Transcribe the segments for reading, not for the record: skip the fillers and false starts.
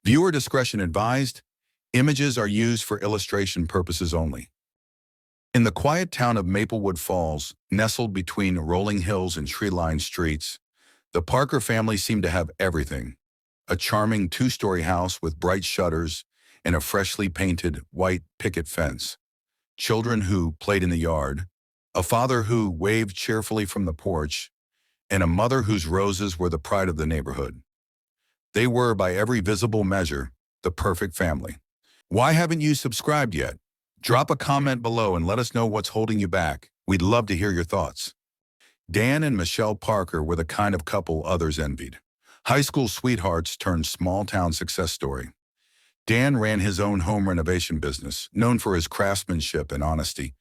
Viewer discretion advised. Images are used for illustration purposes only. In the quiet town of Maplewood Falls, nestled between rolling hills and tree-lined streets, the Parker family seemed to have everything. A charming two-story house with bright shutters and a freshly painted white picket fence. Children who played in the yard. A father who waved cheerfully from the porch, and a mother whose roses were the pride of the neighborhood. They were, by every visible measure, the perfect family. Why haven't you subscribed yet? Drop a comment below and let us know what's holding you back. We'd love to hear your thoughts. Dan and Michelle Parker were the kind of couple others envied. High school sweethearts turned small-town success story. Dan ran his own home renovation business, known for his craftsmanship and honesty.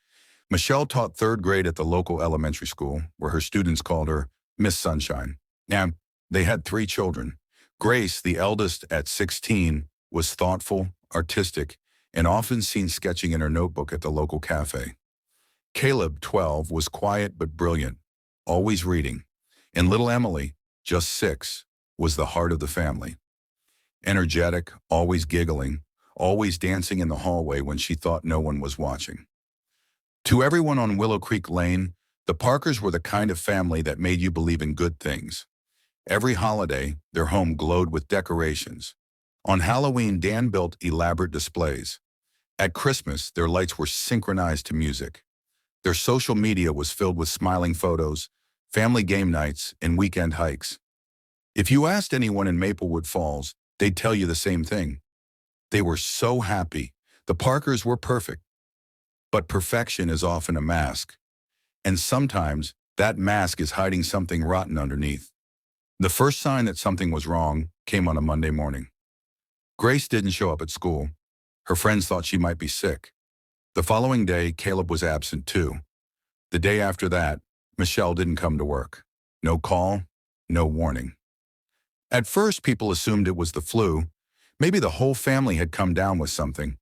Michelle taught third grade at the local elementary school, where her students called her Miss Sunshine. Now, they had 3 children. Grace, the eldest at 16, was thoughtful, artistic, and often seen sketching in her notebook at the local cafe. Caleb, 12, was quiet but brilliant, always reading. And little Emily, just 6, was the heart of the family. Energetic, always giggling, always dancing in the hallway when she thought no one was watching. To everyone on Willow Creek Lane, the Parkers were the kind of family that made you believe in good things. Every holiday, their home glowed with decorations. On Halloween, Dan built elaborate displays. At Christmas, their lights were synchronized to music. Their social media was filled with smiling photos, family game nights, and weekend hikes. If you asked anyone in Maplewood Falls, they'd tell you the same thing. They were so happy. The Parkers were perfect. But perfection is often a mask. And sometimes, that mask is hiding something rotten underneath. The first sign that something was wrong came on a Monday morning. Grace didn't show up at school. Her friends thought she might be sick. The following day, Caleb was absent too. The day after that, Michelle didn't come to work. No call, no warning. At first, people assumed it was the flu. Maybe the whole family had come down with something.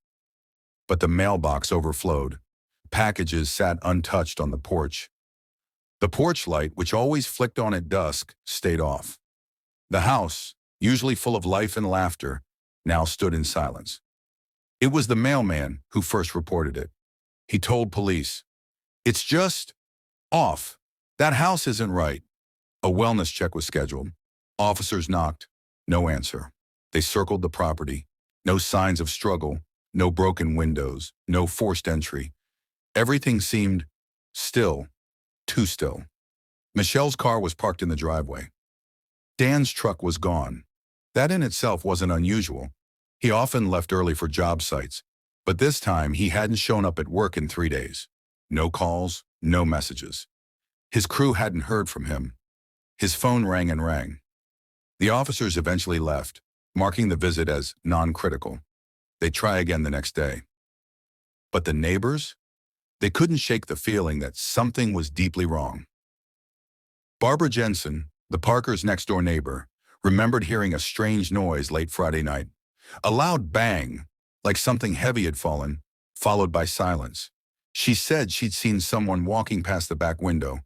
But the mailbox overflowed. Packages sat untouched on the porch. The porch light, which always flicked on at dusk, stayed off. The house, usually full of life and laughter, now stood in silence. It was the mailman who first reported it. He told police, "It's just off. That house isn't right." A wellness check was scheduled. Officers knocked. No answer. They circled the property. No signs of struggle. No broken windows. No forced entry. Everything seemed still, too still. Michelle's car was parked in the driveway. Dan's truck was gone. That in itself wasn't unusual. He often left early for job sites, but this time he hadn't shown up at work in 3 days. No calls, no messages. His crew hadn't heard from him. His phone rang and rang. The officers eventually left, marking the visit as non-critical. They'd try again the next day. But the neighbors? They couldn't shake the feeling that something was deeply wrong. Barbara Jensen, the Parkers' next-door neighbor, remembered hearing a strange noise late Friday night. A loud bang, like something heavy had fallen, followed by silence. She said she'd seen someone walking past the back window,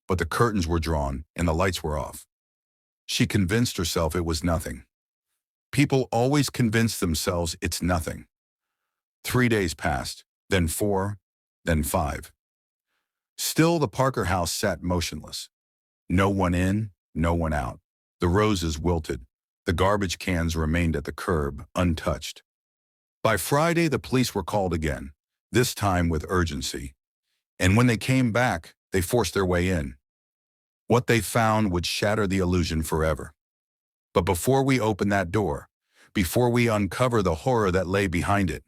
but the curtains were drawn and the lights were off. She convinced herself it was nothing. People always convince themselves it's nothing. 3 days passed, then 4, then 5. Still, the Parker house sat motionless. No one in, no one out. The roses wilted. The garbage cans remained at the curb, untouched. By Friday, the police were called again, this time with urgency. And when they came back, they forced their way in. What they found would shatter the illusion forever. But before we open that door, before we uncover the horror that lay behind it,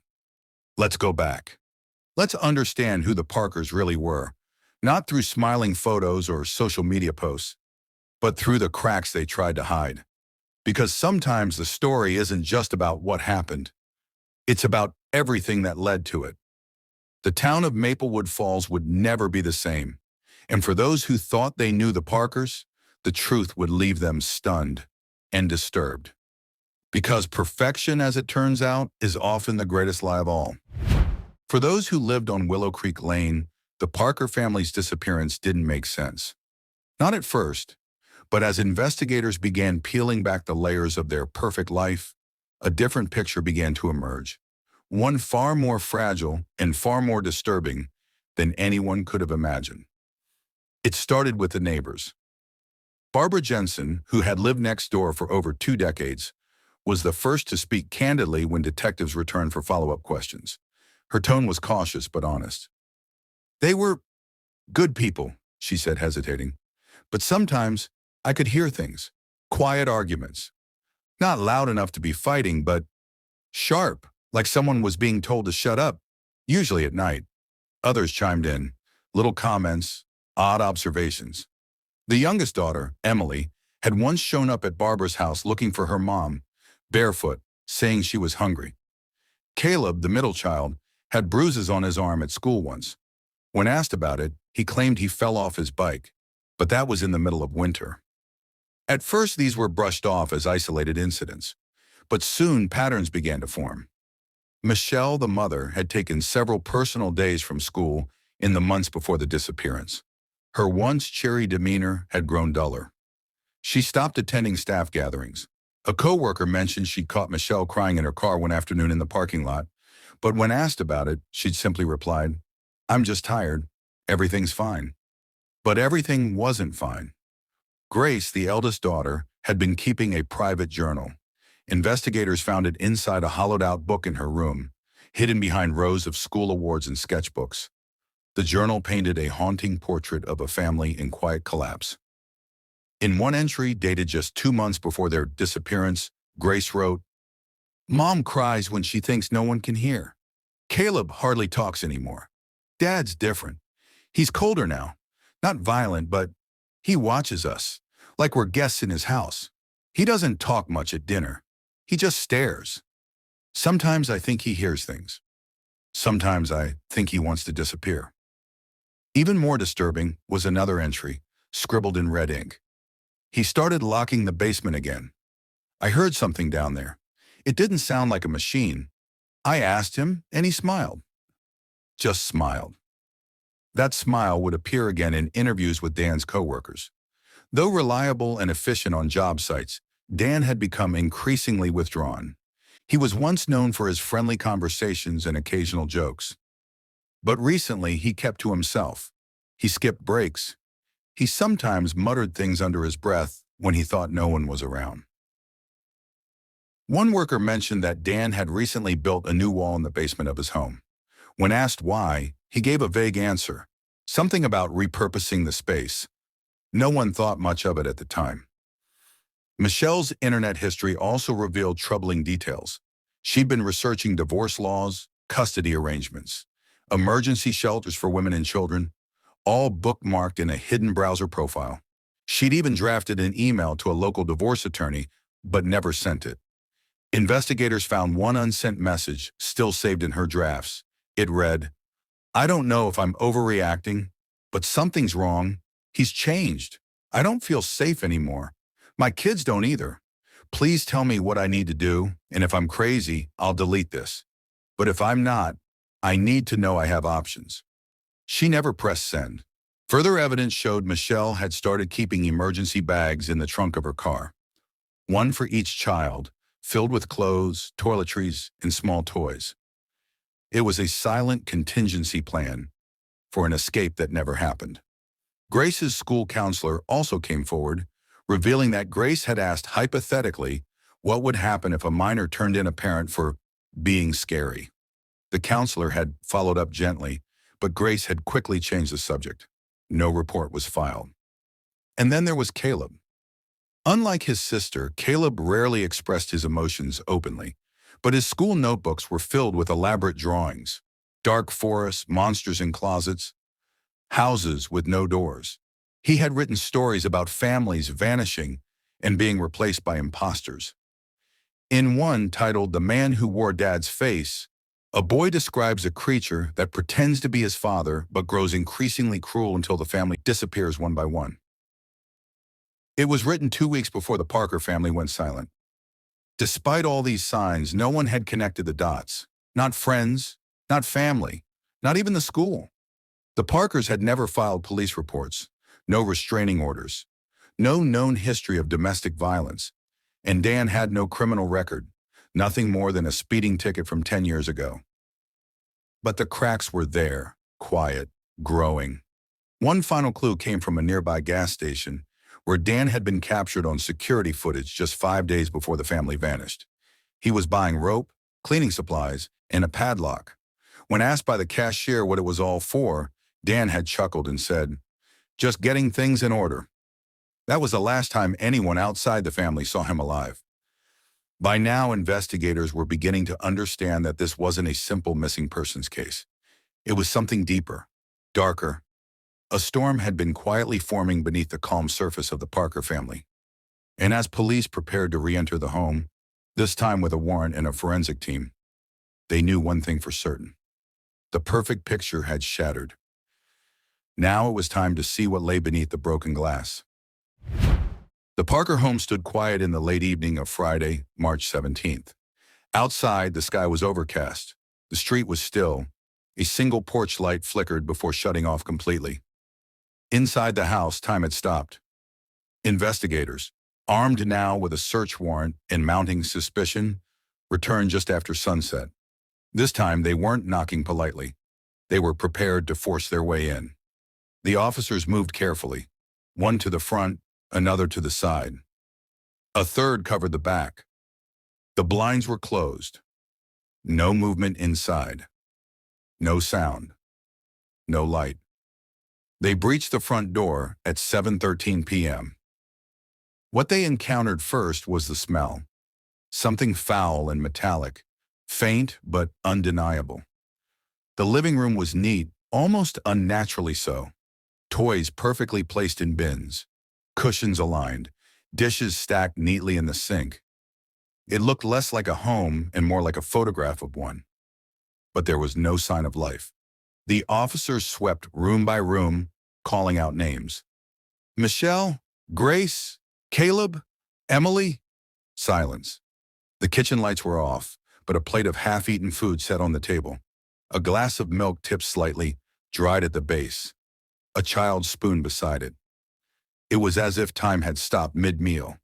let's go back. Let's understand who the Parkers really were, not through smiling photos or social media posts, but through the cracks they tried to hide. Because sometimes the story isn't just about what happened. It's about everything that led to it. The town of Maplewood Falls would never be the same. And for those who thought they knew the Parkers, the truth would leave them stunned and disturbed. Because perfection, as it turns out, is often the greatest lie of all. For those who lived on Willow Creek Lane, the Parker family's disappearance didn't make sense. Not at first, but as investigators began peeling back the layers of their perfect life, a different picture began to emerge, one far more fragile and far more disturbing than anyone could have imagined. It started with the neighbors. Barbara Jensen, who had lived next door for over 2 decades, was the first to speak candidly when detectives returned for follow-up questions. Her tone was cautious but honest. "They were good people," she said, hesitating. "But sometimes I could hear things. Quiet arguments. Not loud enough to be fighting, but sharp, like someone was being told to shut up, usually at night." Others chimed in, little comments, odd observations. The youngest daughter, Emily, had once shown up at Barbara's house looking for her mom, barefoot, saying she was hungry. Caleb, the middle child, had bruises on his arm at school once. When asked about it, he claimed he fell off his bike, but that was in the middle of winter. At first, these were brushed off as isolated incidents, but soon patterns began to form. Michelle, the mother, had taken several personal days from school in the months before the disappearance. Her once cheery demeanor had grown duller. She stopped attending staff gatherings. A coworker mentioned she'd caught Michelle crying in her car one afternoon in the parking lot, but when asked about it, she'd simply replied, "I'm just tired. Everything's fine." But everything wasn't fine. Grace, the eldest daughter, had been keeping a private journal. Investigators found it inside a hollowed-out book in her room, hidden behind rows of school awards and sketchbooks. The journal painted a haunting portrait of a family in quiet collapse. In one entry, dated just 2 months before their disappearance, Grace wrote, "Mom cries when she thinks no one can hear. Caleb hardly talks anymore. Dad's different. He's colder now. Not violent, but he watches us, like we're guests in his house. He doesn't talk much at dinner. He just stares. Sometimes I think he hears things. Sometimes I think he wants to disappear." Even more disturbing was another entry, scribbled in red ink. "He started locking the basement again. I heard something down there. It didn't sound like a machine. I asked him, and he smiled. Just smiled." That smile would appear again in interviews with Dan's coworkers. Though reliable and efficient on job sites, Dan had become increasingly withdrawn. He was once known for his friendly conversations and occasional jokes. But recently, he kept to himself. He skipped breaks. He sometimes muttered things under his breath when he thought no one was around. One worker mentioned that Dan had recently built a new wall in the basement of his home. When asked why, he gave a vague answer, something about repurposing the space. No one thought much of it at the time. Michelle's internet history also revealed troubling details. She'd been researching divorce laws, custody arrangements, emergency shelters for women and children, all bookmarked in a hidden browser profile. She'd even drafted an email to a local divorce attorney, but never sent it. Investigators found one unsent message still saved in her drafts. It read, "I don't know if I'm overreacting, but something's wrong. He's changed. I don't feel safe anymore. My kids don't either. Please tell me what I need to do, and if I'm crazy, I'll delete this. But if I'm not, I need to know I have options." She never pressed send. Further evidence showed Michelle had started keeping emergency bags in the trunk of her car. One for each child, filled with clothes, toiletries, and small toys. It was a silent contingency plan for an escape that never happened. Grace's school counselor also came forward, revealing that Grace had asked hypothetically what would happen if a minor turned in a parent for being scary. The counselor had followed up gently, but Grace had quickly changed the subject. No report was filed. And then there was Caleb. Unlike his sister, Caleb rarely expressed his emotions openly, but his school notebooks were filled with elaborate drawings, dark forests, monsters in closets, houses with no doors. He had written stories about families vanishing and being replaced by imposters. In one titled "The Man Who Wore Dad's Face," a boy describes a creature that pretends to be his father but grows increasingly cruel until the family disappears one by one. It was written 2 weeks before the Parker family went silent. Despite all these signs, no one had connected the dots. Not friends, not family, not even the school. The Parkers had never filed police reports, no restraining orders, no known history of domestic violence, and Dan had no criminal record. Nothing more than a speeding ticket from 10 years ago. But the cracks were there, quiet, growing. One final clue came from a nearby gas station, where Dan had been captured on security footage just 5 days before the family vanished. He was buying rope, cleaning supplies, and a padlock. When asked by the cashier what it was all for, Dan had chuckled and said, "Just getting things in order." That was the last time anyone outside the family saw him alive. By now, investigators were beginning to understand that this wasn't a simple missing persons case. It was something deeper, darker. A storm had been quietly forming beneath the calm surface of the Parker family. And as police prepared to re-enter the home, this time with a warrant and a forensic team, they knew one thing for certain. The perfect picture had shattered. Now it was time to see what lay beneath the broken glass. The Parker home stood quiet in the late evening of Friday, March 17th. Outside, the sky was overcast. The street was still. A single porch light flickered before shutting off completely. Inside the house, time had stopped. Investigators, armed now with a search warrant and mounting suspicion, returned just after sunset. This time, they weren't knocking politely. They were prepared to force their way in. The officers moved carefully, one to the front, another to the side. A third covered the back. The blinds were closed. No movement inside. No sound. No light. They breached the front door at 7:13 p.m. What they encountered first was the smell. Something foul and metallic, faint but undeniable. The living room was neat, almost unnaturally so. Toys perfectly placed in bins. Cushions aligned, dishes stacked neatly in the sink. It looked less like a home and more like a photograph of one. But there was no sign of life. The officers swept room by room, calling out names. Michelle, Grace, Caleb, Emily. Silence. The kitchen lights were off, but a plate of half-eaten food sat on the table. A glass of milk tipped slightly, dried at the base. A child's spoon beside it. It was as if time had stopped mid-meal.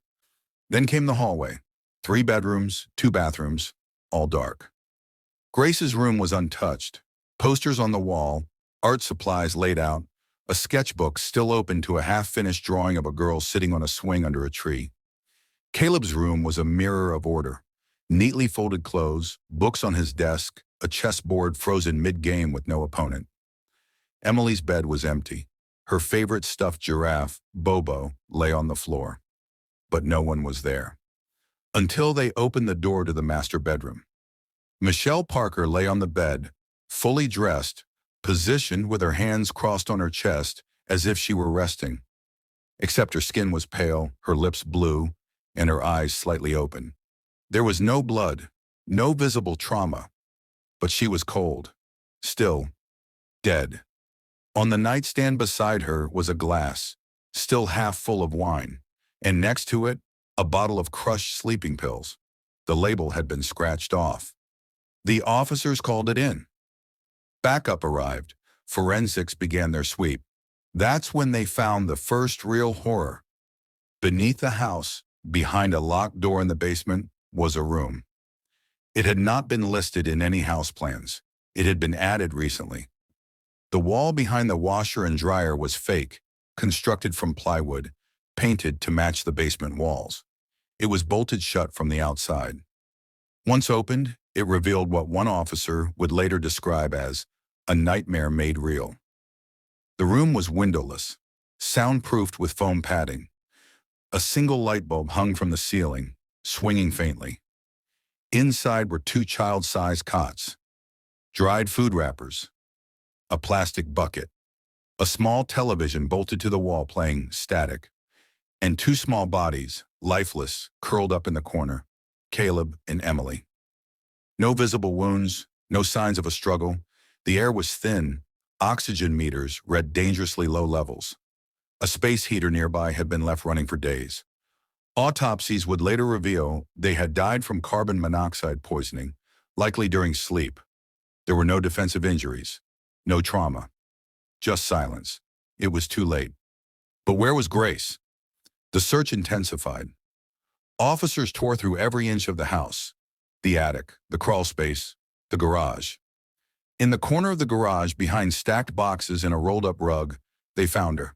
Then came the hallway. 3 bedrooms, 2 bathrooms, all dark. Grace's room was untouched. Posters on the wall, art supplies laid out, a sketchbook still open to a half-finished drawing of a girl sitting on a swing under a tree. Caleb's room was a mirror of order. Neatly folded clothes, books on his desk, a chessboard frozen mid-game with no opponent. Emily's bed was empty. Her favorite stuffed giraffe, Bobo, lay on the floor. But no one was there. Until they opened the door to the master bedroom. Michelle Parker lay on the bed, fully dressed, positioned with her hands crossed on her chest as if she were resting. Except her skin was pale, her lips blue, and her eyes slightly open. There was no blood, no visible trauma, but she was cold, still, dead. On the nightstand beside her was a glass, still half full of wine, and next to it, a bottle of crushed sleeping pills. The label had been scratched off. The officers called it in. Backup arrived. Forensics began their sweep. That's when they found the first real horror. Beneath the house, behind a locked door in the basement, was a room. It had not been listed in any house plans. It had been added recently. The wall behind the washer and dryer was fake, constructed from plywood, painted to match the basement walls. It was bolted shut from the outside. Once opened, it revealed what one officer would later describe as a nightmare made real. The room was windowless, soundproofed with foam padding. A single light bulb hung from the ceiling, swinging faintly. Inside were 2 child-sized cots, dried food wrappers, a plastic bucket, a small television bolted to the wall playing static, and 2 small bodies, lifeless, curled up in the corner, Caleb and Emily. No visible wounds, no signs of a struggle. The air was thin. Oxygen meters read dangerously low levels. A space heater nearby had been left running for days. Autopsies would later reveal they had died from carbon monoxide poisoning, likely during sleep. There were no defensive injuries, no trauma, just silence. It was too late. But where was Grace? The search intensified. Officers tore through every inch of the house. The attic, the crawl space, the garage. In the corner of the garage, behind stacked boxes and a rolled-up rug, they found her.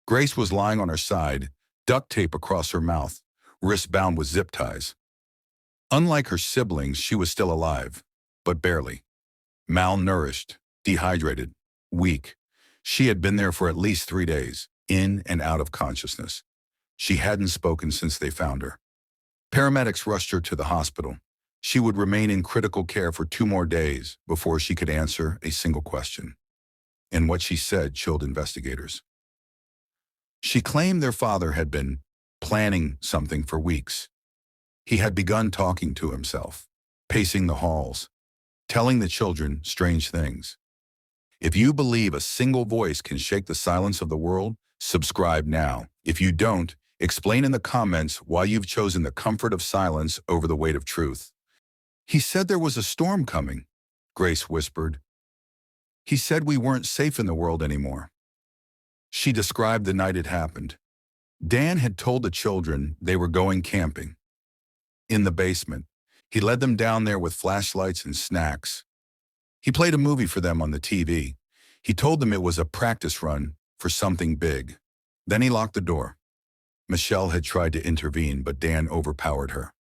Grace was lying on her side, duct tape across her mouth, wrists bound with zip ties. Unlike her siblings, she was still alive, but barely. Malnourished, dehydrated, weak. She had been there for at least 3 days, in and out of consciousness. She hadn't spoken since they found her. Paramedics rushed her to the hospital. She would remain in critical care for 2 more days before she could answer a single question. And what she said chilled investigators. She claimed their father had been planning something for weeks. He had begun talking to himself, pacing the halls, telling the children strange things. If you believe a single voice can shake the silence of the world, subscribe now. If you don't, explain in the comments why you've chosen the comfort of silence over the weight of truth. He said there was a storm coming, Grace whispered. He said we weren't safe in the world anymore. She described the night it happened. Dan had told the children they were going camping. In the basement, he led them down there with flashlights and snacks. He played a movie for them on the TV. He told them it was a practice run for something big. Then he locked the door. Michelle had tried to intervene, but Dan overpowered her.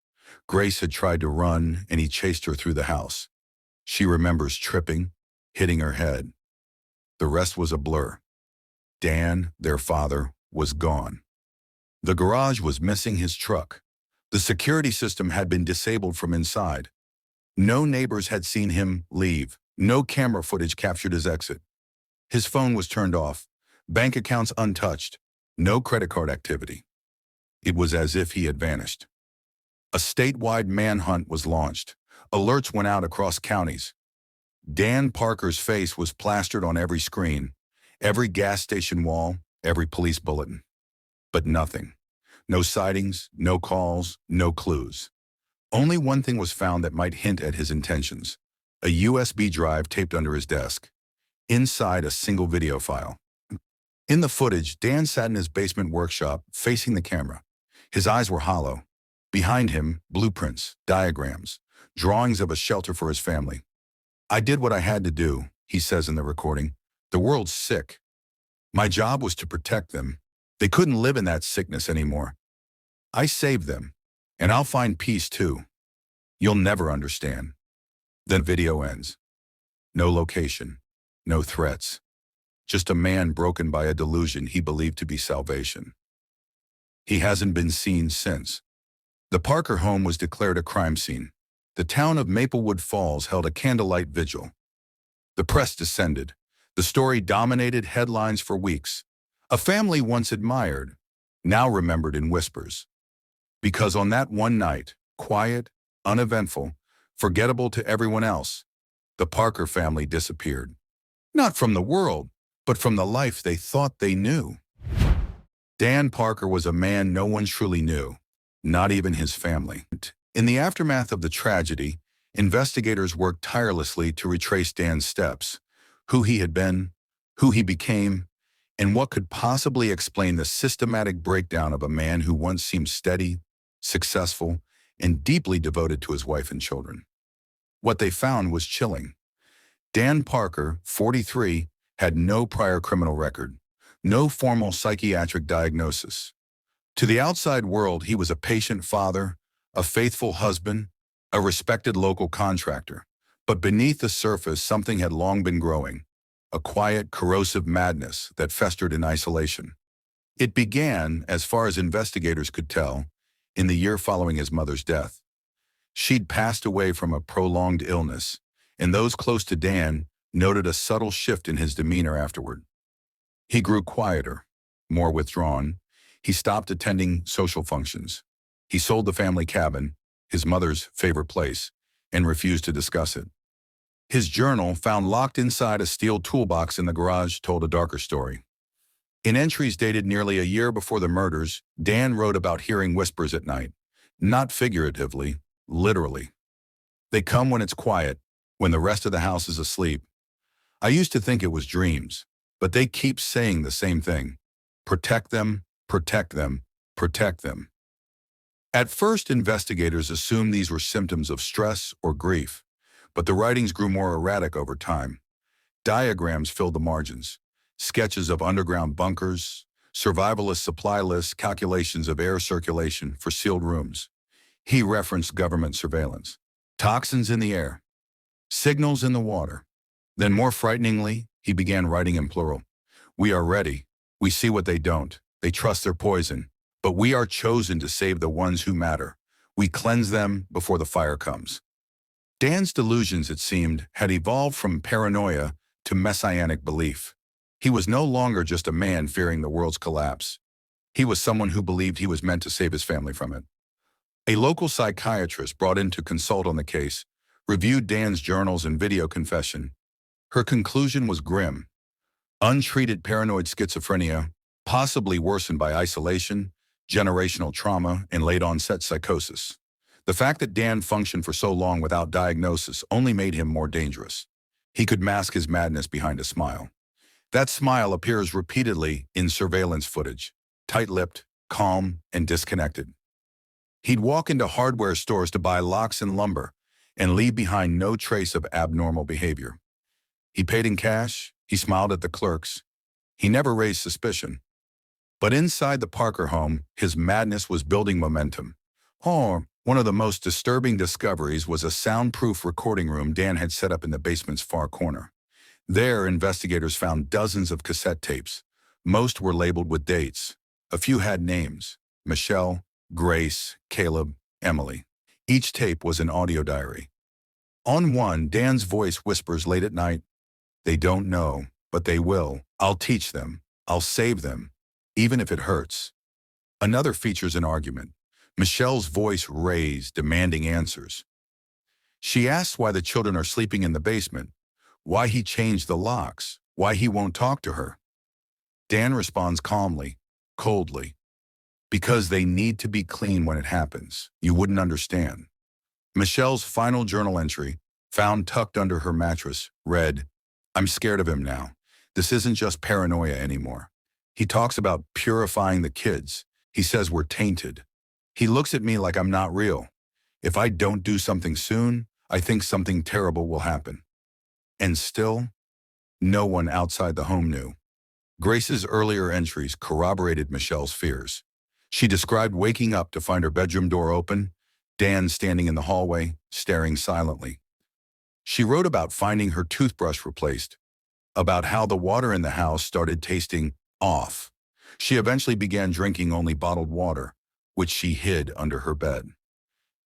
Grace had tried to run, and he chased her through the house. She remembers tripping, hitting her head. The rest was a blur. Dan, their father, was gone. The garage was missing his truck. The security system had been disabled from inside. No neighbors had seen him leave. No camera footage captured his exit. His phone was turned off. Bank accounts untouched. No credit card activity. It was as if he had vanished. A statewide manhunt was launched. Alerts went out across counties. Dan Parker's face was plastered on every screen, every gas station wall, every police bulletin. But nothing. No sightings, no calls, no clues. Only one thing was found that might hint at his intentions. A USB drive taped under his desk. Inside, a single video file. In the footage, Dan sat in his basement workshop, facing the camera. His eyes were hollow. Behind him, blueprints, diagrams, drawings of a shelter for his family. I did what I had to do, he says in the recording. The world's sick. My job was to protect them. They couldn't live in that sickness anymore. I saved them, and I'll find peace too. You'll never understand. Then video ends. No location, no threats. Just a man broken by a delusion he believed to be salvation. He hasn't been seen since. The Parker home was declared a crime scene. The town of Maplewood Falls held a candlelight vigil. The press descended. The story dominated headlines for weeks. A family once admired, now remembered in whispers. Because on that one night, quiet, uneventful, forgettable to everyone else, the Parker family disappeared. Not from the world, but from the life they thought they knew. Dan Parker was a man no one truly knew, not even his family. In the aftermath of the tragedy, investigators worked tirelessly to retrace Dan's steps, who he had been, who he became, and what could possibly explain the systematic breakdown of a man who once seemed steady, successful, and deeply devoted to his wife and children. What they found was chilling. Dan Parker, 43, had no prior criminal record, no formal psychiatric diagnosis. To the outside world, he was a patient father, a faithful husband, a respected local contractor. But beneath the surface, something had long been growing, a quiet, corrosive madness that festered in isolation. It began, as far as investigators could tell, in the year following his mother's death. She'd passed away from a prolonged illness, and those close to Dan noted a subtle shift in his demeanor afterward. He grew quieter, more withdrawn. He stopped attending social functions. He sold the family cabin, his mother's favorite place, and refused to discuss it. His journal, found locked inside a steel toolbox in the garage, told a darker story. In entries dated nearly a year before the murders, Dan wrote about hearing whispers at night, not figuratively, literally. They come when it's quiet, when the rest of the house is asleep. I used to think it was dreams, but they keep saying the same thing. Protect them, protect them, protect them. At first, investigators assumed these were symptoms of stress or grief, but the writings grew more erratic over time. Diagrams filled the margins, sketches of underground bunkers, survivalist supply lists, calculations of air circulation for sealed rooms. He referenced government surveillance, toxins in the air, signals in the water. Then more frighteningly, he began writing in plural. We are ready. We see what they don't. They trust their poison. But we are chosen to save the ones who matter. We cleanse them before the fire comes. Dan's delusions, it seemed, had evolved from paranoia to messianic belief. He was no longer just a man fearing the world's collapse. He was someone who believed he was meant to save his family from it. A local psychiatrist brought in to consult on the case reviewed Dan's journals and video confession. Her conclusion was grim. Untreated paranoid schizophrenia, possibly worsened by isolation, generational trauma, and late-onset psychosis. The fact that Dan functioned for so long without diagnosis only made him more dangerous. He could mask his madness behind a smile. That smile appears repeatedly in surveillance footage, tight-lipped, calm, and disconnected. He'd walk into hardware stores to buy locks and lumber and leave behind no trace of abnormal behavior. He paid in cash, he smiled at the clerks. He never raised suspicion. But inside the Parker home, his madness was building momentum. One of the most disturbing discoveries was a soundproof recording room Dan had set up in the basement's far corner. There, investigators found dozens of cassette tapes. Most were labeled with dates. A few had names: Michelle, Grace, Caleb, Emily. Each tape was an audio diary. On one, Dan's voice whispers late at night, "They don't know, but they will. I'll teach them. I'll save them, even if it hurts." Another features an argument. Michelle's voice raised, demanding answers. She asks why the children are sleeping in the basement, why he changed the locks, why he won't talk to her. Dan responds calmly, coldly. Because they need to be clean when it happens. You wouldn't understand. Michelle's final journal entry, found tucked under her mattress, read, "I'm scared of him now. This isn't just paranoia anymore. He talks about purifying the kids. He says we're tainted. He looks at me like I'm not real. If I don't do something soon, I think something terrible will happen." And still, no one outside the home knew. Grace's earlier entries corroborated Michelle's fears. She described waking up to find her bedroom door open, Dan standing in the hallway, staring silently. She wrote about finding her toothbrush replaced, about how the water in the house started tasting off. She eventually began drinking only bottled water, which she hid under her bed.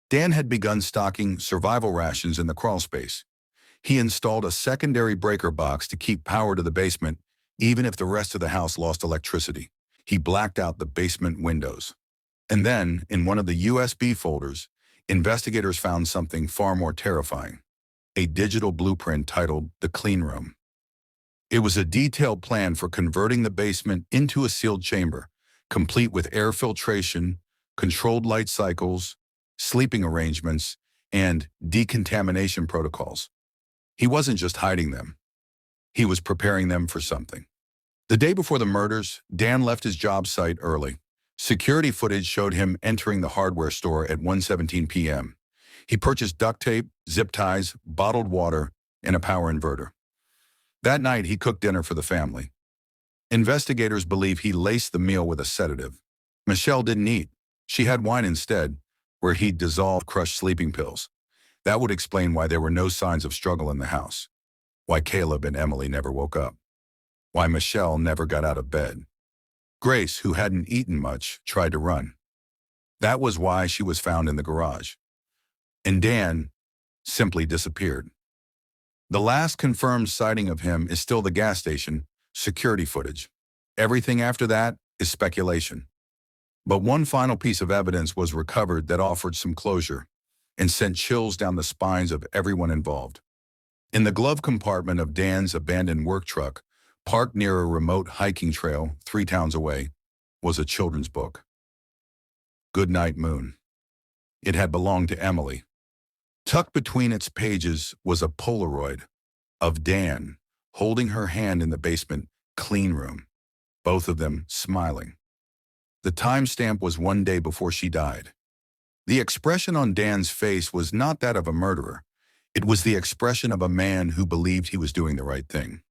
Dan had begun stocking survival rations in the crawlspace. He installed a secondary breaker box to keep power to the basement, even if the rest of the house lost electricity. He blacked out the basement windows. And then, in one of the USB folders, investigators found something far more terrifying: a digital blueprint titled The Clean Room. It was a detailed plan for converting the basement into a sealed chamber, complete with air filtration, controlled light cycles, sleeping arrangements, and decontamination protocols. He wasn't just hiding them. He was preparing them for something. The day before the murders, Dan left his job site early. Security footage showed him entering the hardware store at 1:17 p.m. He purchased duct tape, zip ties, bottled water, and a power inverter. That night, he cooked dinner for the family. Investigators believe he laced the meal with a sedative. Michelle didn't eat. She had wine instead, where he'd dissolved crushed sleeping pills. That would explain why there were no signs of struggle in the house, why Caleb and Emily never woke up, why Michelle never got out of bed. Grace, who hadn't eaten much, tried to run. That was why she was found in the garage. And Dan simply disappeared. The last confirmed sighting of him is still the gas station security footage. Everything after that is speculation. But one final piece of evidence was recovered that offered some closure and sent chills down the spines of everyone involved. In the glove compartment of Dan's abandoned work truck, parked near a remote hiking trail 3 towns away, was a children's book. Goodnight Moon. It had belonged to Emily. Tucked between its pages was a Polaroid of Dan holding her hand in the basement clean room, both of them smiling. The timestamp was 1 day before she died. The expression on Dan's face was not that of a murderer. It was the expression of a man who believed he was doing the right thing.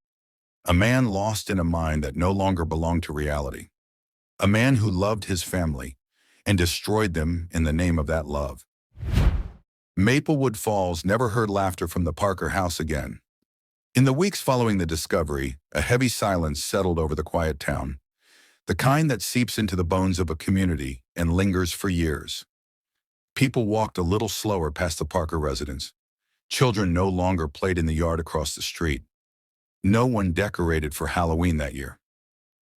A man lost in a mind that no longer belonged to reality. A man who loved his family and destroyed them in the name of that love. Maplewood Falls never heard laughter from the Parker house again. In the weeks following the discovery, a heavy silence settled over the quiet town, the kind that seeps into the bones of a community and lingers for years. People walked a little slower past the Parker residence. Children no longer played in the yard across the street. No one decorated for Halloween that year.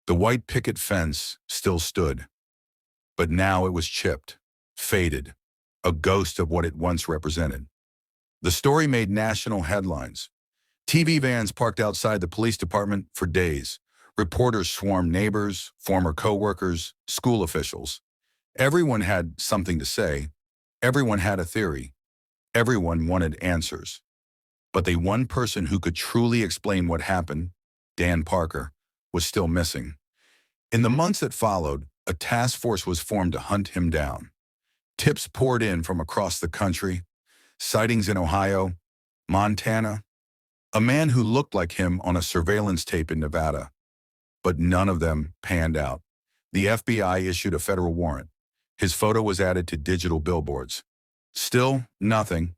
The white picket fence still stood, but now it was chipped, faded, a ghost of what it once represented. The story made national headlines. TV vans parked outside the police department for days. Reporters swarmed neighbors, former co-workers, school officials. Everyone had something to say. Everyone had a theory. Everyone wanted answers. But the one person who could truly explain what happened, Dan Parker, was still missing. In the months that followed, a task force was formed to hunt him down. Tips poured in from across the country, sightings in Ohio, Montana, a man who looked like him on a surveillance tape in Nevada. But none of them panned out. The FBI issued a federal warrant. His photo was added to digital billboards. Still, nothing.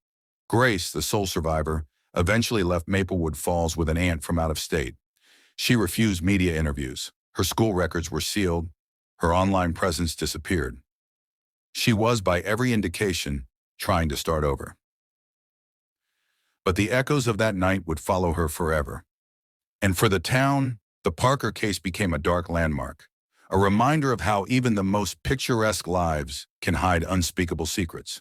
Grace, the sole survivor, eventually left Maplewood Falls with an aunt from out of state. She refused media interviews. Her school records were sealed. Her online presence disappeared. She was, by every indication, trying to start over. But the echoes of that night would follow her forever. And for the town, the Parker case became a dark landmark, a reminder of how even the most picturesque lives can hide unspeakable secrets,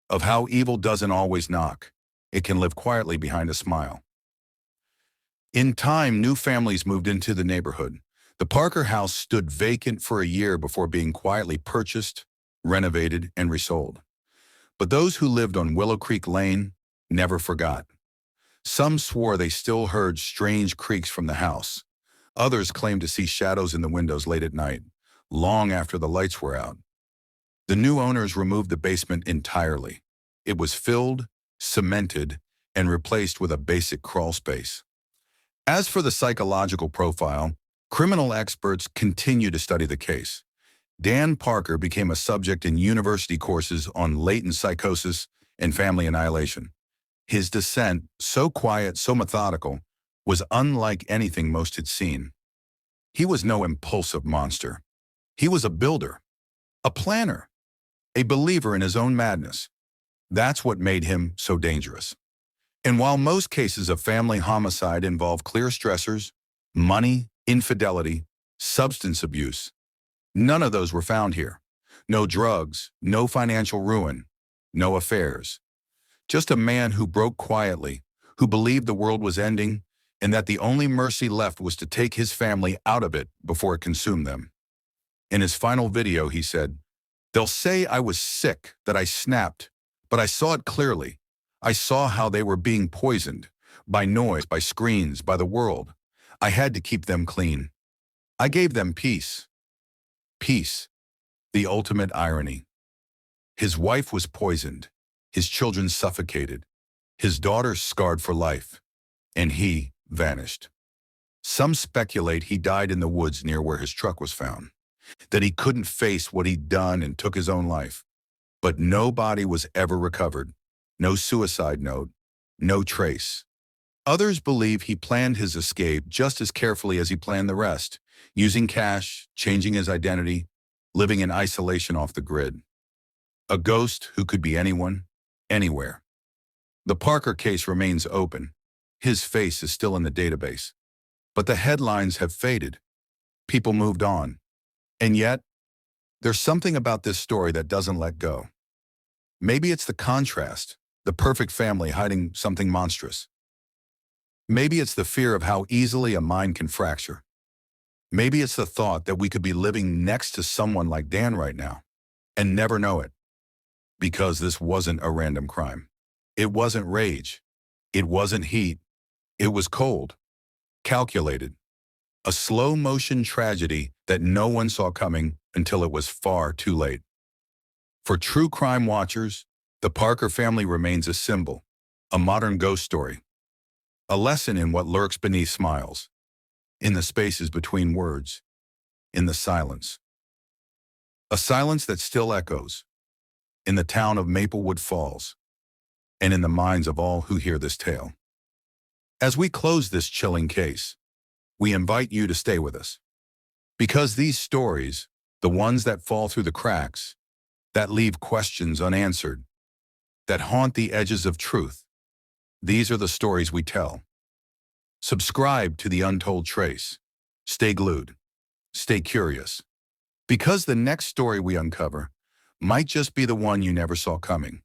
of how evil doesn't always knock. It can live quietly behind a smile. In time, new families moved into the neighborhood. The Parker house stood vacant for a year before being quietly purchased, renovated, and resold. But those who lived on Willow Creek Lane never forgot. Some swore they still heard strange creaks from the house. Others claimed to see shadows in the windows late at night, long after the lights were out. The new owners removed the basement entirely. It was filled, cemented, and replaced with a basic crawl space. As for the psychological profile, criminal experts continue to study the case. Dan Parker became a subject in university courses on latent psychosis and family annihilation. His descent, so quiet, so methodical, was unlike anything most had seen. He was no impulsive monster. He was a builder, a planner, a believer in his own madness. That's what made him so dangerous. And while most cases of family homicide involve clear stressors, money, infidelity, substance abuse, none of those were found here. No drugs, no financial ruin, no affairs. Just a man who broke quietly, who believed the world was ending, and that the only mercy left was to take his family out of it before it consumed them. In his final video, he said, "They'll say I was sick, that I snapped, but I saw it clearly. I saw how they were being poisoned, by noise, by screens, by the world. I had to keep them clean. I gave them peace." Peace, the ultimate irony. His wife was poisoned, his children suffocated, his daughter scarred for life, and he vanished. Some speculate he died in the woods near where his truck was found, that he couldn't face what he'd done and took his own life. But no body was ever recovered, no suicide note, no trace. Others believe he planned his escape just as carefully as he planned the rest, using cash, changing his identity, living in isolation off the grid. A ghost who could be anyone, anywhere. The Parker case remains open. His face is still in the database. But the headlines have faded. People moved on. And yet, there's something about this story that doesn't let go. Maybe it's the contrast, the perfect family hiding something monstrous. Maybe it's the fear of how easily a mind can fracture. Maybe it's the thought that we could be living next to someone like Dan right now and never know it. Because this wasn't a random crime. It wasn't rage. It wasn't heat. It was cold, calculated. A slow-motion tragedy that no one saw coming until it was far too late. For true crime watchers, the Parker family remains a symbol, a modern ghost story, a lesson in what lurks beneath smiles, in the spaces between words, in the silence. A silence that still echoes, in the town of Maplewood Falls, and in the minds of all who hear this tale. As we close this chilling case, we invite you to stay with us. Because these stories, the ones that fall through the cracks, that leave questions unanswered, that haunt the edges of truth, these are the stories we tell. Subscribe to the Untold Trace. Stay glued. Stay curious. Because the next story we uncover might just be the one you never saw coming.